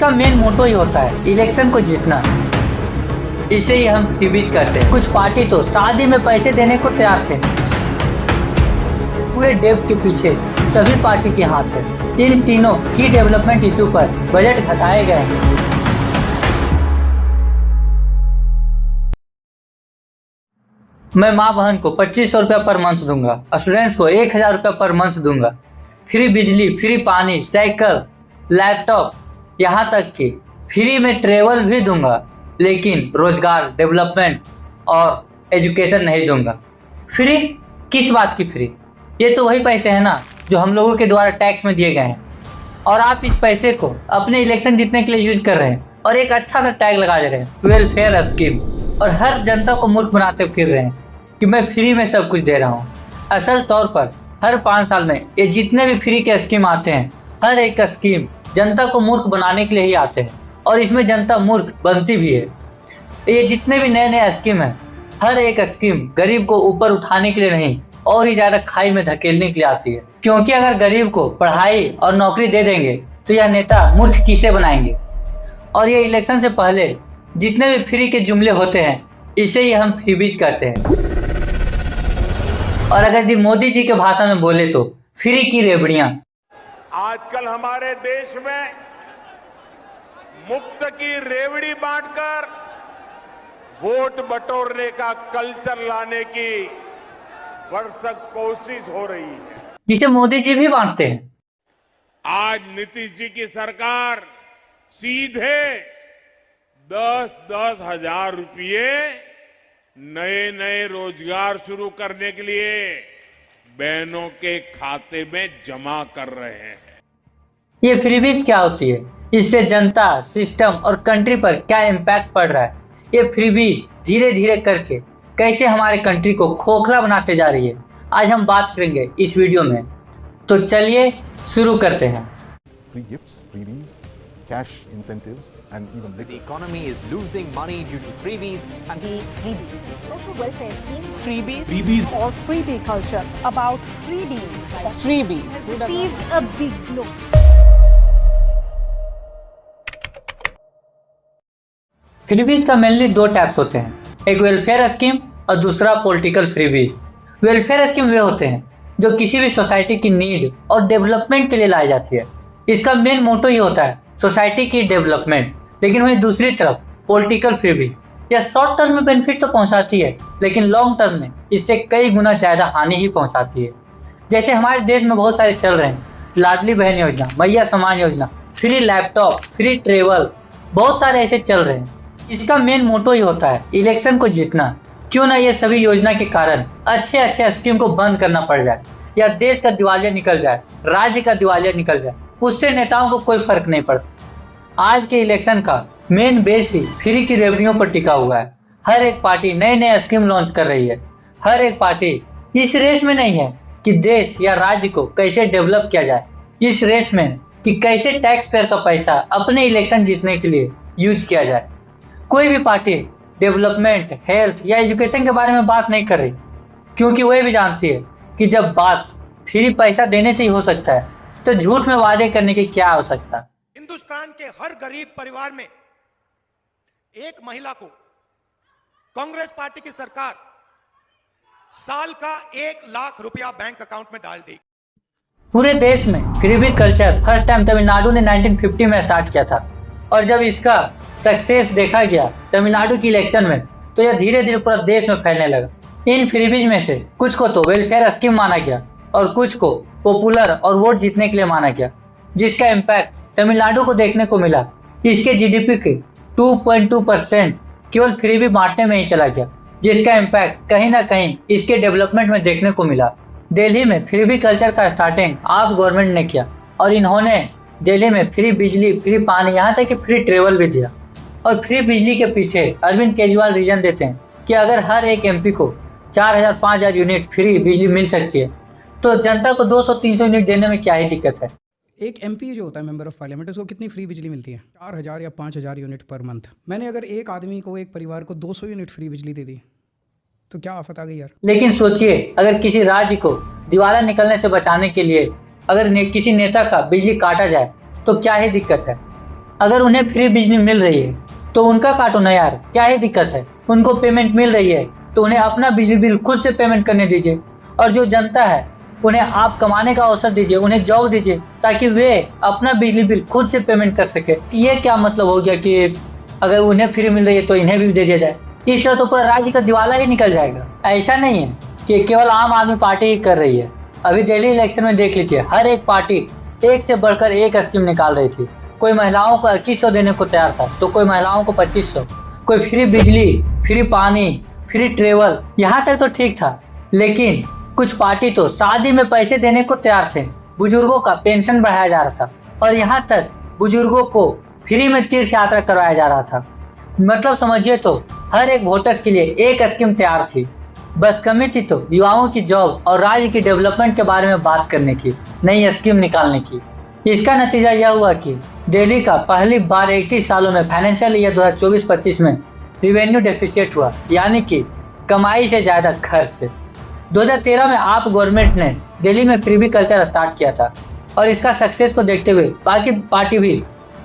इसका main motto ही होता है इलेक्शन को जीतना। इसे ही हम फ्रीबीज कहते हैं। कुछ पार्टी तो शादी में पैसे देने को तैयार थे। पूरे डेव के पीछे सभी पार्टी के हाथ है। इन तीनों की डेवलपमेंट इशू पर बजट घटाए गए हैं। मैं माँ बहन को 2500 रुपया पर मंथ दूंगा, स्टूडेंट्स को 1000 रुपया पर मंथ दूंगा, फ्री बिजली, फ्री पानी, साइकिल, लैपटॉप, यहाँ तक कि फ्री में ट्रेवल भी दूंगा, लेकिन रोजगार, डेवलपमेंट और एजुकेशन नहीं दूंगा। फ्री किस बात की फ्री? ये तो वही पैसे हैं ना जो हम लोगों के द्वारा टैक्स में दिए गए हैं, और आप इस पैसे को अपने इलेक्शन जीतने के लिए यूज कर रहे हैं और एक अच्छा सा टैग लगा दे रहे हैं वेलफेयर स्कीम, और हर जनता को मूर्ख बनाते फिर रहे हैं कि मैं फ्री में सब कुछ दे रहा हूँ। असल तौर पर हर 5 साल में ये जितने भी फ्री के स्कीम आते हैं, हर एक स्कीम जनता को मूर्ख बनाने के लिए ही आते हैं, और इसमें जनता मूर्ख बनती भी है। ये जितने भी नए नए स्कीम हैं, हर एक स्कीम गरीब को ऊपर उठाने के लिए नहीं और ही ज़्यादा खाई में धकेलने के लिए आती है। क्योंकि अगर गरीब को पढ़ाई और नौकरी दे देंगे तो यह नेता मूर्ख किसे बनाएंगे। और ये इलेक्शन से पहले जितने भी फ्री के जुमले होते हैं, इसे ही हम फ्रीबीज कहते हैं। और अगर मोदी जी के भाषा में बोले तो फ्री की रेवड़ियां। आजकल हमारे देश में मुफ्त की रेवड़ी बांटकर वोट बटोरने का कल्चर लाने की भरसक कोशिश हो रही है, जिसे मोदी जी भी बांटते हैं। आज नीतीश जी की सरकार सीधे 10-10 हजार रुपये नए नए रोजगार शुरू करने के लिए बहनों के खाते में जमा कर रहे हैं। ये फ्रीबीज क्या होती है? इससे जनता, सिस्टम और कंट्री पर क्या इम्पैक्ट पड़ रहा है? ये फ्रीबीज धीरे धीरे करके कैसे हमारे कंट्री को खोखला बनाते जा रही है, आज हम बात करेंगे इस वीडियो में। तो चलिए शुरू करते हैं। Free gifts, freebies, cash incentives, and even liquor. The economy is losing money due to freebies and freebies, social welfare schemes, freebies or freebie culture. About freebies has received a big blow. Freebies का mainly 2 types होते हैं, एक welfare scheme और दूसरा political freebies. Welfare scheme वे होते हैं जो किसी भी सोसाइटी की नीड और डेवलपमेंट के लिए लाई जाती है। इसका मेन मोटो ही होता है सोसाइटी की डेवलपमेंट। लेकिन वहीं दूसरी तरफ पॉलिटिकल फ्रीबीज, यह शॉर्ट टर्म में बेनिफिट तो पहुंचाती है, लेकिन लॉन्ग टर्म में इससे कई गुना ज़्यादा हानि ही पहुंचाती है। जैसे हमारे देश में बहुत सारे चल रहे हैं, लाडली बहन योजना, मैया Samman Yojana, free laptop, free travel, बहुत सारे ऐसे चल रहे हैं। इसका मेन मोटो ही होता है इलेक्शन को जीतना। क्यों ना ये सभी योजना के कारण अच्छे स्कीम को बंद करना पड़ जाए, या देश का दिवालिया निकल जाए, राज्य का दिवालिया निकल जाए, उससे नेताओं को कोई फर्क नहीं पड़ता। आज के इलेक्शन का मेन बेस ही फ्री की रेवड़ियों पर टिका हुआ है। हर एक पार्टी नए नए स्कीम लॉन्च कर रही है। हर एक पार्टी इस रेस में नहीं है कि देश या राज्य को कैसे डेवलप किया जाए, इस रेस में कि कैसे टैक्स पेयर का पैसा अपने इलेक्शन जीतने के लिए यूज किया जाए। कोई भी पार्टी डेवलपमेंट, हेल्थ या एजुकेशन के बारे में बात नहीं कर रही, क्योंकि वह भी जानती है कि जब बात फ्री पैसा देने से ही हो सकता है, तो झूठ में वादे करने की क्या आवश्यकता। हिंदुस्तान के हर गरीब परिवार में एक महिला को कांग्रेस पार्टी की सरकार साल का 1 लाख रुपया बैंक अकाउंट में डाल देगी। पूरे देश में freebie culture first time Tamil Nadu ने 1950 में स्टार्ट किया था, और जब इसका सक्सेस देखा गया तमिलनाडु की इलेक्शन में, तो यह धीरे धीरे पूरा देश में फैलने लगा। इन फ्रीबीज में से कुछ को तो वेलफेयर स्कीम माना गया और कुछ को पॉपुलर और वोट जीतने के लिए माना गया, जिसका इम्पैक्ट तमिलनाडु को देखने को मिला। इसके जीडीपी के 2.2% केवल फ्रीबी बांटने में ही चला गया, जिसका इम्पैक्ट कहीं ना कहीं इसके डेवलपमेंट में देखने को मिला। दिल्ली में फ्रीबी कल्चर का स्टार्टिंग आप गवर्नमेंट ने किया, और इन्होंने दिल्ली में फ्री बिजली, फ्री पानी, यहाँ तक कि फ्री ट्रेवल भी दिया। और फ्री बिजली के पीछे अरविंद केजरीवाल रीजन देते हैं कि अगर हर एक एमपी को 4000-5000 यूनिट फ्री बिजली मिल सकती है, तो जनता को 200-300 यूनिट देने में क्या ही दिक्कत है। एक एमपी जो होता है मेंबर ऑफ पार्लियामेंट, उसको कितनी फ्री बिजली मिलती है? 4000 या 5000 यूनिट पर मंथ। मैंने अगर एक आदमी को, एक परिवार को 200 यूनिट फ्री बिजली दे दी, तो क्या आफत आ गई यार। लेकिन सोचिए, अगर किसी राज्य को दिवाला निकलने से बचाने के लिए अगर किसी नेता का बिजली काटा जाए, तो क्या ही दिक्कत है। अगर उन्हें फ्री बिजली मिल रही है तो उनका काटो ना यार, क्या ही दिक्कत है। उनको पेमेंट मिल रही है तो उन्हें अपना बिजली बिल खुद से पेमेंट करने दीजिए, और जो जनता है उन्हें आप कमाने का अवसर दीजिए, उन्हें जॉब दीजिए ताकि वे अपना बिजली बिल खुद से पेमेंट कर सके। ये क्या मतलब हो गया कि अगर उन्हें फ्री मिल रही है तो इन्हें भी दे दिया जाए? इस तरह तो पूरा राज्य का दिवाला ही निकल जाएगा। ऐसा नहीं है कि केवल आम आदमी पार्टी ही कर रही है। अभी दिल्ली इलेक्शन में देख लीजिए, हर एक पार्टी एक से बढ़कर एक स्कीम निकाल रही थी। कोई महिलाओं को 2100 देने को तैयार था तो कोई महिलाओं को 2500, कोई फ्री बिजली, फ्री पानी, फ्री ट्रेवल, यहाँ तक तो ठीक था। लेकिन कुछ पार्टी तो शादी में पैसे देने को तैयार थे, बुजुर्गों का पेंशन बढ़ाया जा रहा था, और यहाँ तक बुजुर्गों को फ्री में तीर्थ यात्रा करवाया जा रहा था। मतलब समझिए तो हर एक वोटर्स के लिए एक स्कीम तैयार थी। बस कमी थी तो युवाओं की जॉब और राज्य की डेवलपमेंट के बारे में बात करने की, नई स्कीम निकालने की। इसका नतीजा यह हुआ कि दिल्ली का पहली बार 31 सालों में फाइनेंशियल ईयर 2024-25 में रिवेन्यू डेफिसिट हुआ, यानी कि कमाई से ज़्यादा खर्च। 2013 में आप गवर्नमेंट ने दिल्ली में फ्रीबी कल्चर स्टार्ट किया था, और इसका सक्सेस को देखते हुए बाकी पार्टी भी,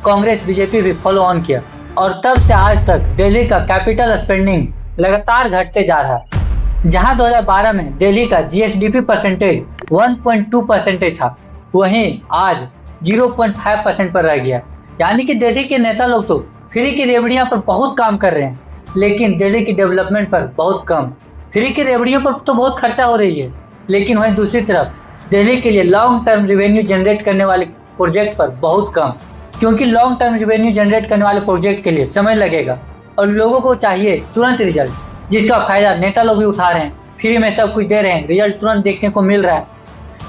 कांग्रेस, बीजेपी भी फॉलो ऑन किया, और तब से आज तक दिल्ली का कैपिटल स्पेंडिंग लगातार घटते जा रहा है। जहां 2012 में दिल्ली का जीएसडीपी परसेंटेज 1.2% था, वहीं आज 0.5% पर रह गया। यानी कि दिल्ली के नेता लोग तो फ्री की रेवड़ियों पर बहुत काम कर रहे हैं, लेकिन दिल्ली की डेवलपमेंट पर बहुत कम। फ्री की रेवड़ियों पर तो बहुत खर्चा हो रही है, लेकिन वहीं दूसरी तरफ दिल्ली के लिए लॉन्ग टर्म रेवेन्यू जनरेट करने वाले प्रोजेक्ट पर बहुत कम, क्योंकि लॉन्ग टर्म रेवेन्यू जनरेट करने वाले प्रोजेक्ट के लिए समय लगेगा और लोगों को चाहिए तुरंत रिजल्ट, जिसका फायदा नेता लोग भी उठा रहे हैं। फ्री में सब कुछ दे रहे हैं, रिजल्ट तुरंत देखने को मिल रहा है,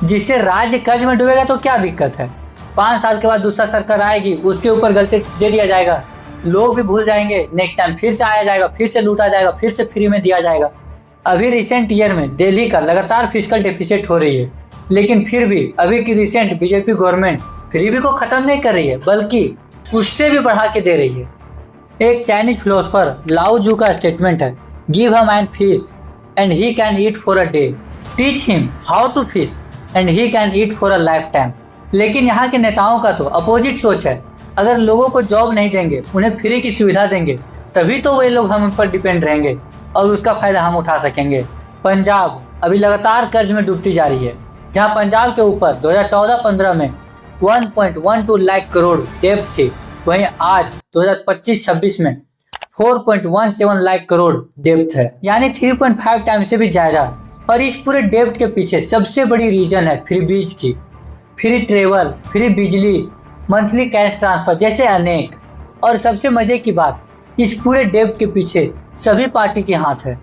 जिससे राज्य कर्ज में डूबेगा तो क्या दिक्कत है। 5 साल के बाद दूसरा सरकार आएगी, उसके ऊपर गलती दे दिया जाएगा, लोग भी भूल जाएंगे, नेक्स्ट टाइम फिर से आया जाएगा, फिर से लूटा जाएगा, फिर से फ्री में दिया जाएगा। अभी रिसेंट ईयर में दिल्ली का लगातार फिस्कल डेफिसिट हो रही है, लेकिन फिर भी अभी की रिसेंट बीजेपी गवर्नमेंट फ्रीबी को खत्म नहीं कर रही है, बल्कि उससे भी बढ़ा के दे रही है। एक चाइनीज फिलोसोफर लाओ जू का स्टेटमेंट है, give a man fish and he can eat for a day, teach him how to fish and he can eat for a lifetime. लेकिन यहाँ के नेताओं का तो अपोजिट सोच है। अगर लोगों को जॉब नहीं देंगे, उन्हें फ्री की सुविधा देंगे, तभी तो वे लोग हम पर डिपेंड रहेंगे और उसका फायदा हम उठा सकेंगे। पंजाब अभी लगातार कर्ज में डूबती जा रही है, जहाँ पंजाब के ऊपर 2014-15 में 1.12 लाख करोड़ डेब्ट थी, वहीं आज 2025-26 में 4.17 लाख करोड़ डेब्ट है, यानी 3.5 टाइम से भी ज्यादा। और इस पूरे डेब्ट के पीछे सबसे बड़ी रीजन है फ्रीबीज की, फ्री ट्रेवल, फ्री बिजली, मंथली कैश ट्रांसफर जैसे अनेक। और सबसे मजे की बात, इस पूरे डेब्ट के पीछे सभी पार्टी के हाथ है।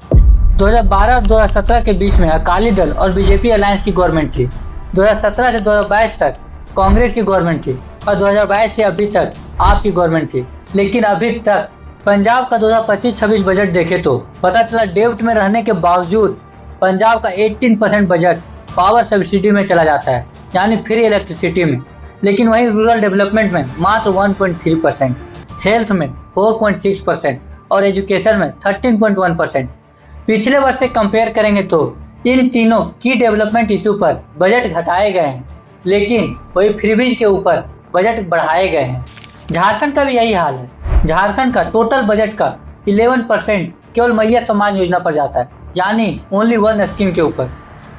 2012 और 2017 के बीच में अकाली दल और बीजेपी अलायंस की गवर्नमेंट थी। 2017 से 2022 तक कांग्रेस की गवर्नमेंट थी, और 2022 से अभी तक आपकी गवर्नमेंट थी। लेकिन अभी तक पंजाब का 2025-26 बजट देखे तो पता चला डेब्ट में रहने के बावजूद पंजाब का 18% बजट पावर सब्सिडी में चला जाता है, यानी फ्री इलेक्ट्रिसिटी में। लेकिन वहीं रूरल डेवलपमेंट में मात्र 1.3%, हेल्थ में 4.6% और एजुकेशन में 13.1%। पिछले वर्ष से कंपेयर करेंगे तो इन तीनों की डेवलपमेंट इशू पर बजट घटाए गए हैं, लेकिन वही फ्रीबीज के ऊपर बजट बढ़ाए गए हैं। झारखंड का भी यही हाल है। झारखंड का टोटल बजट का 11% केवल मैया सम्मान योजना पर जाता है, यानी ओनली 1 स्कीम के ऊपर।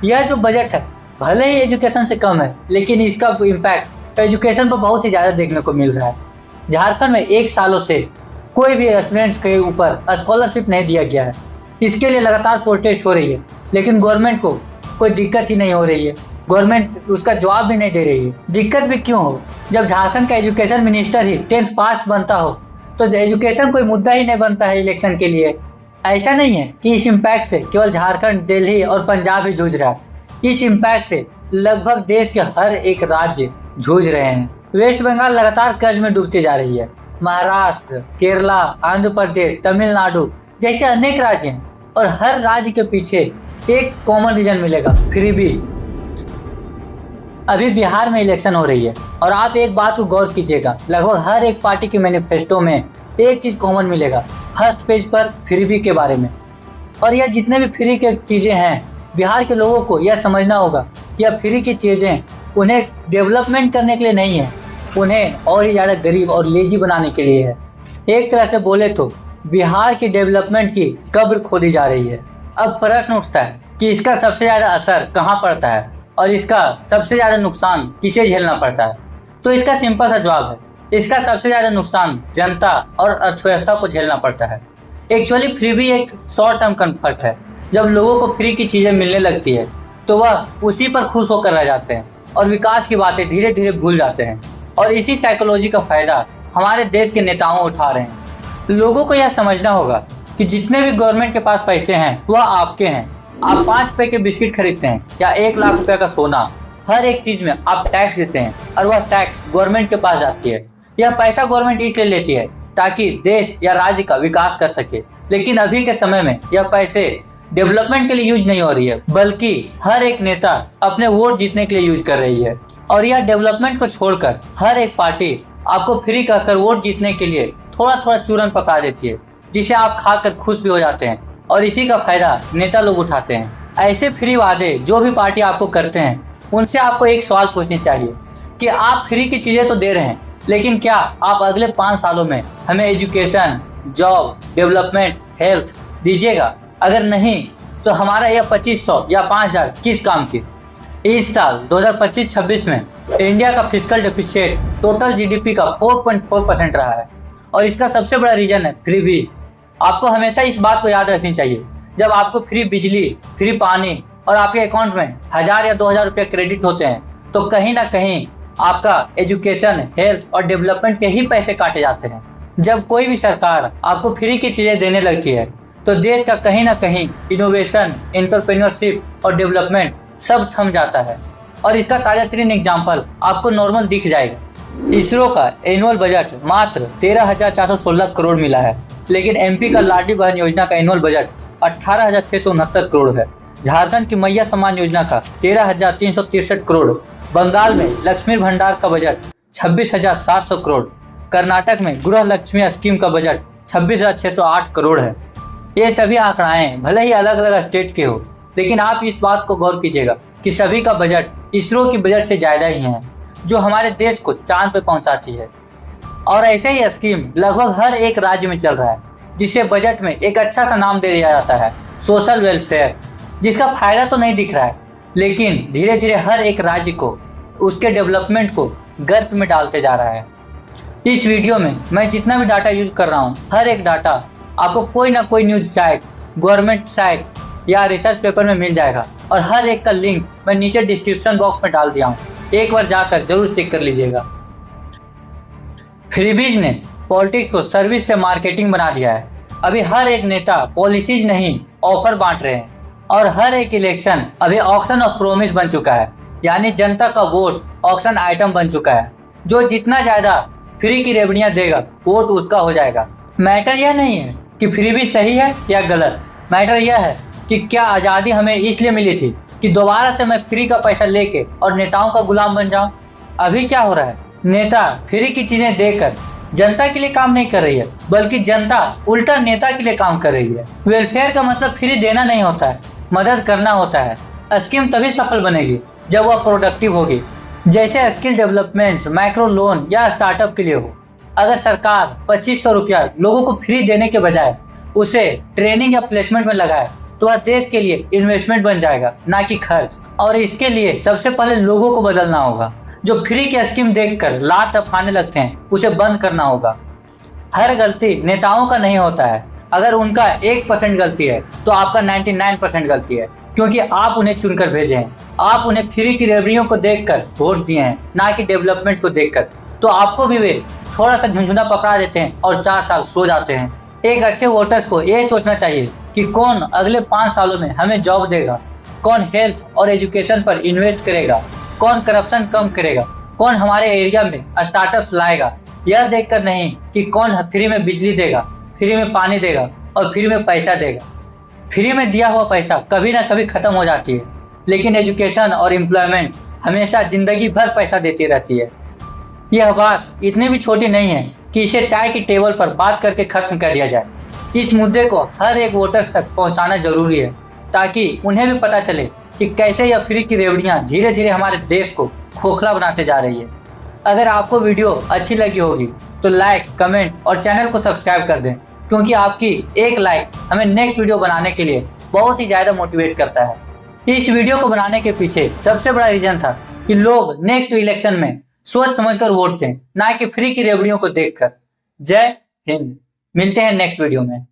यह जो बजट है भले ही एजुकेशन से कम है, लेकिन इसका इम्पैक्ट एजुकेशन पर बहुत ही ज़्यादा देखने को मिल रहा है। झारखंड में 1 सालों से कोई भी स्टूडेंट्स के ऊपर स्कॉलरशिप नहीं दिया गया है। इसके लिए लगातार प्रोटेस्ट हो रही है, लेकिन गवर्नमेंट को कोई दिक्कत ही नहीं हो रही है। गवर्नमेंट उसका जवाब भी नहीं दे रही है। दिक्कत भी क्यों हो, जब झारखंड का एजुकेशन मिनिस्टर ही 10th पास बनता हो तो एजुकेशन कोई मुद्दा ही नहीं बनता है इलेक्शन के लिए। ऐसा नहीं है कि इस इम्पैक्ट से केवल झारखंड, दिल्ली और पंजाब ही जूझ रहा है। इस इम्पैक्ट से लगभग देश के हर एक राज्य जूझ रहे हैं। वेस्ट बंगाल लगातार कर्ज में डूबती जा रही है। महाराष्ट्र, केरला, आंध्र प्रदेश, तमिलनाडु जैसे अनेक राज्य हैं, और हर राज्य के पीछे एक कॉमन रीजन मिलेगा, फ्रीबी। अभी बिहार में इलेक्शन हो रही है, और आप एक बात को गौर कीजिएगा, लगभग हर एक पार्टी के मैनिफेस्टो में एक चीज़ कॉमन मिलेगा, फर्स्ट पेज पर फ्रीबी के बारे में। और यह जितने भी फ्री के चीज़ें हैं, बिहार के लोगों को यह समझना होगा कि यह फ्री की चीज़ें उन्हें डेवलपमेंट करने के लिए नहीं है, उन्हें और ही ज़्यादा गरीब और लेजी बनाने के लिए है। एक तरह से बोले तो बिहार की डेवलपमेंट की कब्र खोदी जा रही है। अब प्रश्न उठता है कि इसका सबसे ज़्यादा असर कहाँ पड़ता है और इसका सबसे ज़्यादा नुकसान किसे झेलना पड़ता है। तो इसका सिंपल सा जवाब है, इसका सबसे ज़्यादा नुकसान जनता और अर्थव्यवस्था को झेलना पड़ता है। एक्चुअली फ्रीबी एक शॉर्ट टर्म कंफर्ट है। जब लोगों को फ्री की चीज़ें मिलने लगती है तो वह उसी पर खुश होकर रह जाते हैं और विकास की बातें धीरे धीरे भूल जाते हैं। और इसी साइकोलॉजी का फायदा हमारे देश के नेताओं उठा रहे हैं। लोगों को यह समझना होगा कि जितने भी गवर्नमेंट के पास पैसे हैं वह आपके हैं। आप 5 रुपए के बिस्किट खरीदते हैं या 1 लाख रुपए का सोना, हर एक चीज में आप टैक्स देते हैं और वह टैक्स गवर्नमेंट के पास जाती है। यह पैसा गवर्नमेंट इसलिए लेती है ताकि देश या राज्य का विकास कर सके। लेकिन अभी के समय में यह पैसे डेवलपमेंट के लिए यूज नहीं हो रही है, बल्कि हर एक नेता अपने वोट जीतने के लिए यूज कर रही है। और यह डेवलपमेंट को छोड़कर हर एक पार्टी आपको फ्री कहकर वोट जीतने के लिए थोड़ा थोड़ा चूरन पका देती है, जिसे आप खाकर खुश भी हो जाते हैं और इसी का फायदा नेता लोग उठाते हैं। ऐसे फ्री वादे जो भी पार्टी आपको करते हैं, उनसे आपको एक सवाल पूछनी चाहिए कि आप फ्री की चीज़ें तो दे रहे हैं, लेकिन क्या आप अगले 5 सालों में हमें एजुकेशन, जॉब, डेवलपमेंट, हेल्थ दीजिएगा? अगर नहीं तो हमारा यह 2500 या 5000 किस काम की? इस साल 2025-26 में इंडिया का फिस्कल डेफिसिट टोटल जीडीपी का 4.4% रहा है और इसका सबसे बड़ा रीजन है फ्रीबीज। आपको हमेशा इस बात को याद रखनी चाहिए, जब आपको फ्री बिजली, फ्री पानी और आपके अकाउंट में 1000 या 2000 रुपये क्रेडिट होते हैं तो कहीं ना कहीं आपका एजुकेशन, हेल्थ और डेवलपमेंट के ही पैसे काटे जाते हैं। जब कोई भी सरकार आपको फ्री की चीज़ें देने लगती है तो देश का कहीं ना कहीं इनोवेशन, एंटरप्रेन्योरशिप और डेवलपमेंट सब थम जाता है। और इसका ताज़ा तरीन एग्जाम्पल आपको नॉर्मल दिख जाएगा। इसरो का एनुअल बजट मात्र 13,416 करोड़ मिला है, लेकिन एमपी का लाडली बहन योजना का एनुअल बजट 18,669 करोड़ है। झारखंड की मैया सम्मान योजना का 13,363 करोड़, बंगाल में लक्ष्मी भंडार का बजट 26,700 करोड़, कर्नाटक में गृह लक्ष्मी स्कीम का बजट 26,608 करोड़ है। ये सभी आंकड़ाएं भले ही अलग अलग स्टेट के हो, लेकिन आप इस बात को गौर कीजिएगा कि सभी का बजट इसरो की बजट से ज़्यादा ही है, जो हमारे देश को चांद पे पहुंचाती है। और ऐसे ही स्कीम लगभग हर एक राज्य में चल रहा है, जिसे बजट में एक अच्छा सा नाम दे दिया जाता है, सोशल वेलफेयर, जिसका फायदा तो नहीं दिख रहा है, लेकिन धीरे धीरे हर एक राज्य को, उसके डेवलपमेंट को गर्त में डालते जा रहा है। इस वीडियो में मैं जितना भी डाटा यूज कर रहा हूँ, हर एक डाटा आपको कोई ना कोई न्यूज़ साइट, गवर्नमेंट साइट या रिसर्च पेपर में मिल जाएगा और हर एक का लिंक मैं नीचे डिस्क्रिप्शन बॉक्स में डाल दिया हूँ, एक बार जाकर जरूर चेक कर लीजिएगा। फ्रीबीज ने पॉलिटिक्स को सर्विस से मार्केटिंग बना दिया है। अभी हर एक नेता पॉलिसीज नहीं ऑफर बांट रहे हैं और हर एक इलेक्शन अभी ऑक्शन ऑफ प्रोमिस बन चुका है, यानी जनता का वोट ऑक्शन आइटम बन चुका है। जो जितना ज़्यादा फ्री की रेवड़ियाँ देगा वोट उसका हो जाएगा। मैटर यह नहीं है कि फ्रीबीज सही है या गलत, मैटर यह है कि क्या आज़ादी हमें इसलिए मिली थी कि दोबारा से मैं फ्री का पैसा लेके और नेताओं का गुलाम बन जाऊं? अभी क्या हो रहा है, नेता फ्री की चीज़ें देकर जनता के लिए काम नहीं कर रही है, बल्कि जनता उल्टा नेता के लिए काम कर रही है। वेलफेयर का मतलब फ्री देना नहीं होता है, मदद करना होता है। स्कीम तभी सफल बनेगी जब वह प्रोडक्टिव होगी, जैसे स्किल डेवलपमेंट, माइक्रो लोन या स्टार्टअप के लिए हो। अगर सरकार 2500 रुपया लोगों को फ्री देने के बजाय उसे ट्रेनिंग या प्लेसमेंट में लगाए तो वह देश के लिए इन्वेस्टमेंट बन जाएगा, ना कि खर्च। और इसके लिए सबसे पहले लोगों को बदलना होगा। जो फ्री की स्कीम देखकर लात खाने लगते हैं उसे बंद करना होगा। हर गलती नेताओं का नहीं होता है। अगर उनका 1% गलती है तो आपका 99% गलती है, क्योंकि आप उन्हें चुनकर भेजे हैं। आप उन्हें फ्री की रेवड़ियों को देखकर वोट दिए हैं, ना कि डेवलपमेंट को देखकर। तो आपको भी वे थोड़ा सा झुंझुना पकड़ा देते हैं और 4 साल सो जाते हैं। एक अच्छे वोटर्स को ये सोचना चाहिए कि कौन अगले 5 सालों में हमें जॉब देगा, कौन हेल्थ और एजुकेशन पर इन्वेस्ट करेगा, कौन करप्शन कम करेगा, कौन हमारे एरिया में स्टार्टअप्स लाएगा। यह देखकर नहीं कि कौन फ्री में बिजली देगा, फ्री में पानी देगा और फ्री में पैसा देगा। फ्री में दिया हुआ पैसा कभी ना कभी ख़त्म हो जाती है, लेकिन एजुकेशन और एम्प्लॉयमेंट हमेशा ज़िंदगी भर पैसा देती रहती है। यह बात इतनी भी छोटी नहीं है कि इसे चाय की टेबल पर बात करके ख़त्म कर दिया जाए। इस मुद्दे को हर एक वोटर्स तक पहुंचाना जरूरी है, ताकि उन्हें भी पता चले कि कैसे यह फ्री की रेवड़ियाँ धीरे धीरे हमारे देश को खोखला बनाते जा रही है। अगर आपको वीडियो अच्छी लगी होगी तो लाइक, कमेंट और चैनल को सब्सक्राइब कर दें, क्योंकि आपकी एक लाइक हमें नेक्स्ट वीडियो बनाने के लिए बहुत ही ज़्यादा मोटिवेट करता है। इस वीडियो को बनाने के पीछे सबसे बड़ा रीजन था कि लोग नेक्स्ट इलेक्शन में सोच समझकर वोट दें, ना कि फ्री की रेवड़ियों को देखकर। जय हिंद। मिलते हैं नेक्स्ट वीडियो में।